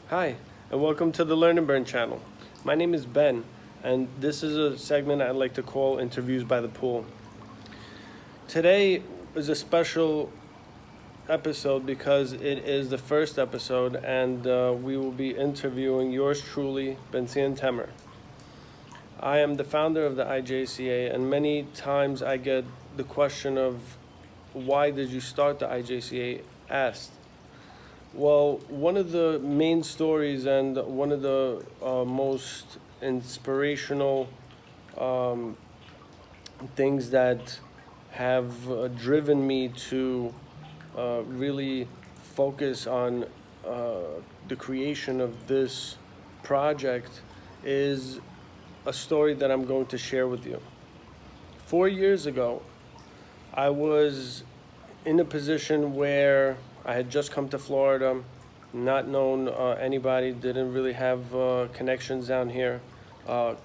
Hi, and welcome to the Learn and Burn channel. My name is Ben, and this is a segment I'd like to call Interviews by the Pool. Today is a special episode because it is the first episode, and we will be interviewing yours truly, Temer. I am the founder of the IJCA, and many times I get the question of why did you start the IJCA asked. Well, one of the main stories and one of the most inspirational things that have driven me to really focus on the creation of this project is a story that I'm going to share with you. 4 years ago, I was in a position where I had just come to Florida, not known anybody, didn't really have connections down here.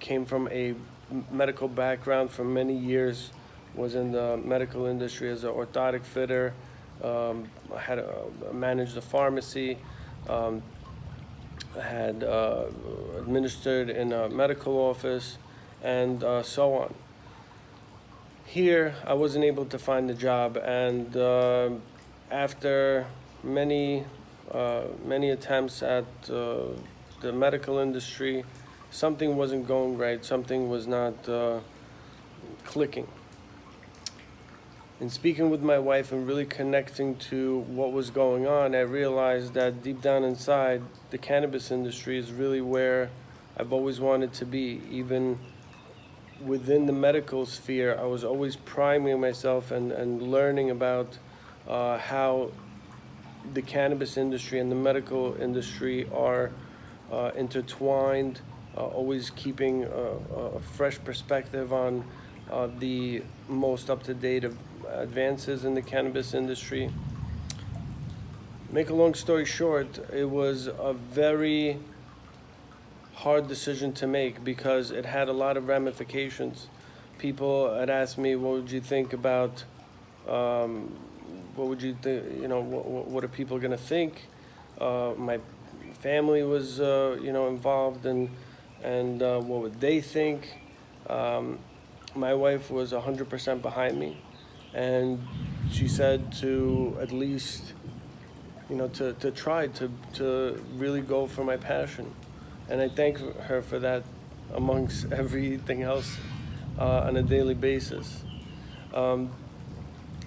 Came from a medical background for many years, was in the medical industry as an orthotic fitter. I had managed a pharmacy, had administered in a medical office, and so on. Here, I wasn't able to find a job, and after many attempts at the medical industry, something wasn't going right. Something was not clicking. In speaking with my wife and really connecting to what was going on, I realized that deep down inside, the cannabis industry is really where I've always wanted to be. Even within the medical sphere, I was always priming myself and learning about how the cannabis industry and the medical industry are intertwined, always keeping a fresh perspective on the most up-to-date advances in the cannabis industry. Make a long story short, it was a very hard decision to make because it had a lot of ramifications. People had asked me, "What would you think about? What would you think? What are people going to think?" My family was, involved, and what would they think? My wife was 100% behind me, and she said to at least, to try to really go for my passion. And I thank her for that amongst everything else on a daily basis.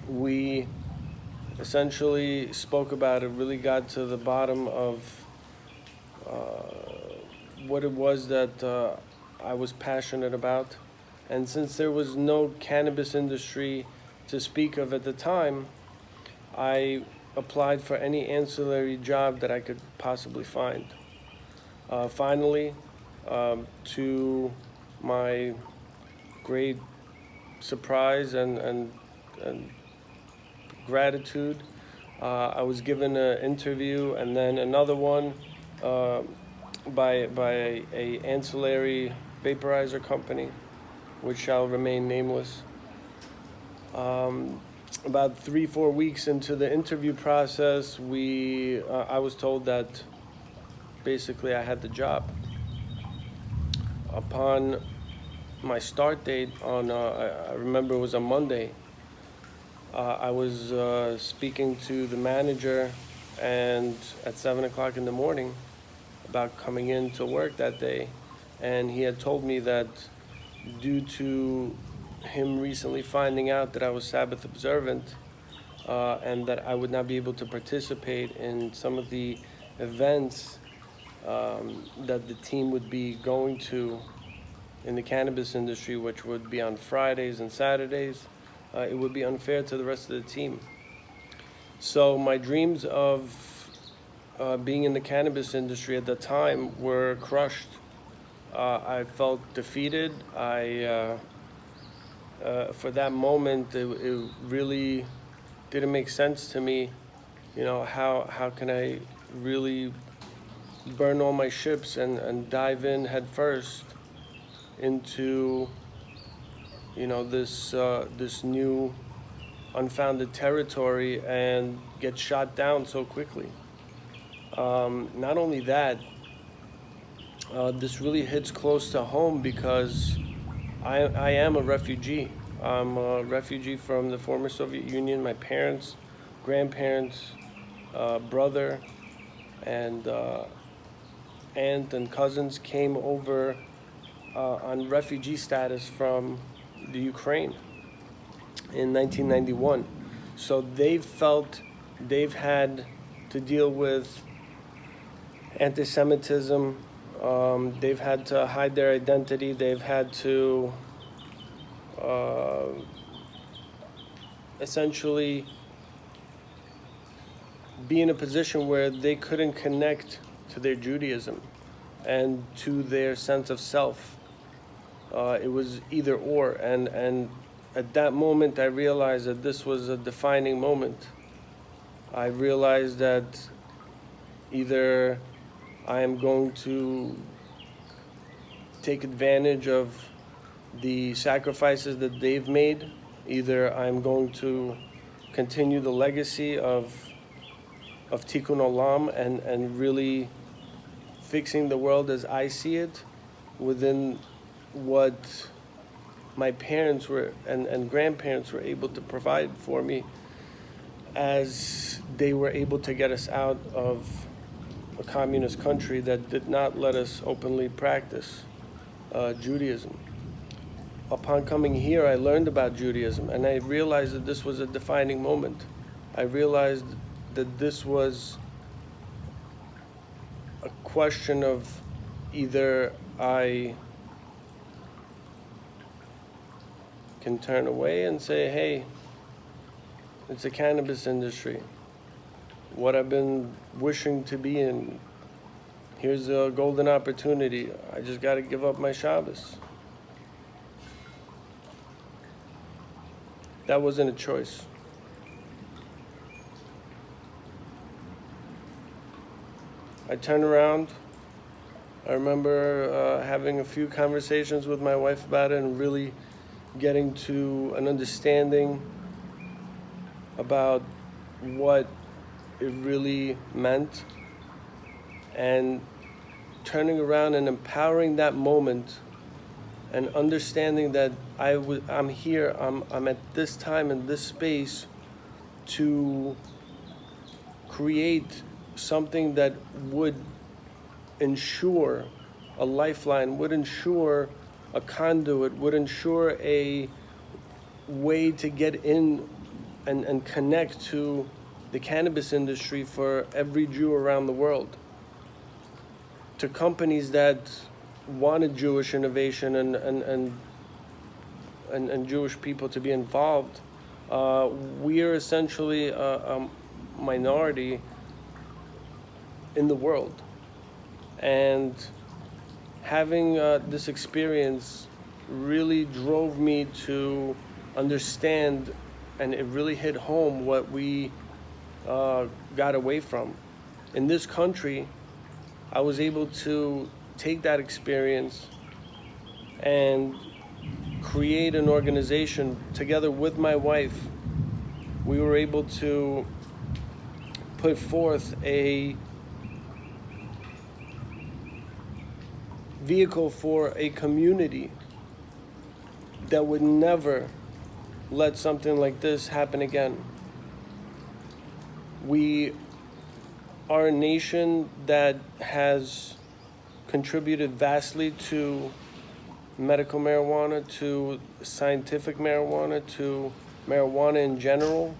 We essentially spoke about it, really got to the bottom of what it was that I was passionate about. And since there was no cannabis industry to speak of at the time, I applied for any ancillary job that I could possibly find. Finally, to my great surprise and gratitude, I was given an interview and then another one by a ancillary vaporizer company, which shall remain nameless. About 3-4 weeks into the interview process, I was told that basically I had the job. Upon my start date I remember it was a Monday, I was speaking to the manager and at 7 o'clock in the morning about coming in to work that day, and he had told me that due to him recently finding out that I was Sabbath observant and that I would not be able to participate in some of the events that the team would be going to in the cannabis industry, which would be on Fridays and Saturdays, it would be unfair to the rest of the team. So my dreams of being in the cannabis industry at the time were crushed. I felt defeated. For that moment, it really didn't make sense to me. How can I really burn all my ships and dive in head first into this new unfounded territory and get shot down so quickly. Not only that, this really hits close to home because I am a refugee. I'm a refugee from the former Soviet Union. My parents, grandparents, brother, and aunt and cousins came over on refugee status from the Ukraine in 1991. So they've had to deal with anti-Semitism. They've had to hide their identity. They've had to uh, essentially be in a position where they couldn't connect to their Judaism and to their sense of self. It was either or, and at that moment, I realized that this was a defining moment. I realized that either I am going to take advantage of the sacrifices that they've made, either I'm going to continue the legacy of Tikkun Olam and really fixing the world as I see it within what my parents were and grandparents were able to provide for me as they were able to get us out of a communist country that did not let us openly practice Judaism. Upon coming here, I learned about Judaism and I realized that this was a defining moment. I realized that this was a question of either I can turn away and say, hey, it's the cannabis industry, what I've been wishing to be in. Here's a golden opportunity. I just got to give up my Shabbos. That wasn't a choice. I turned around. I remember having a few conversations with my wife about it and really getting to an understanding about what it really meant, and turning around and empowering that moment and understanding that I'm here, I'm at this time in this space to create something that would ensure a lifeline, would ensure a conduit, would ensure a way to get in and connect to the cannabis industry for every Jew around the world. To companies that wanted Jewish innovation and Jewish people to be involved, we are essentially a minority in the world. And having this experience really drove me to understand, and it really hit home what we got away from. In this country, I was able to take that experience and create an organization together with my wife. We were able to put forth a vehicle for a community that would never let something like this happen again. We are a nation that has contributed vastly to medical marijuana, to scientific marijuana, to marijuana in general,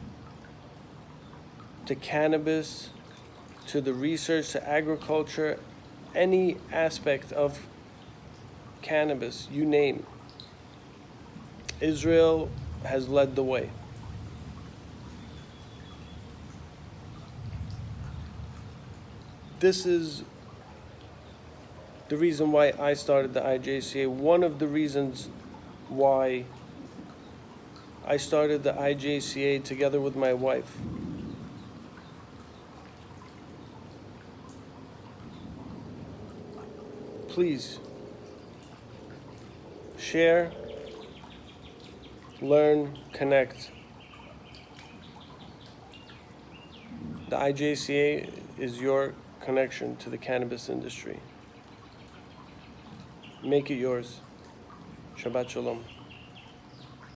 to cannabis, to the research, to agriculture, any aspect of cannabis, you name. Israel has led the way. This is the reason why I started the IJCA. One of the reasons why I started the IJCA together with my wife. Please share, learn, connect. The IJCA is your connection to the cannabis industry. Make it yours. Shabbat Shalom.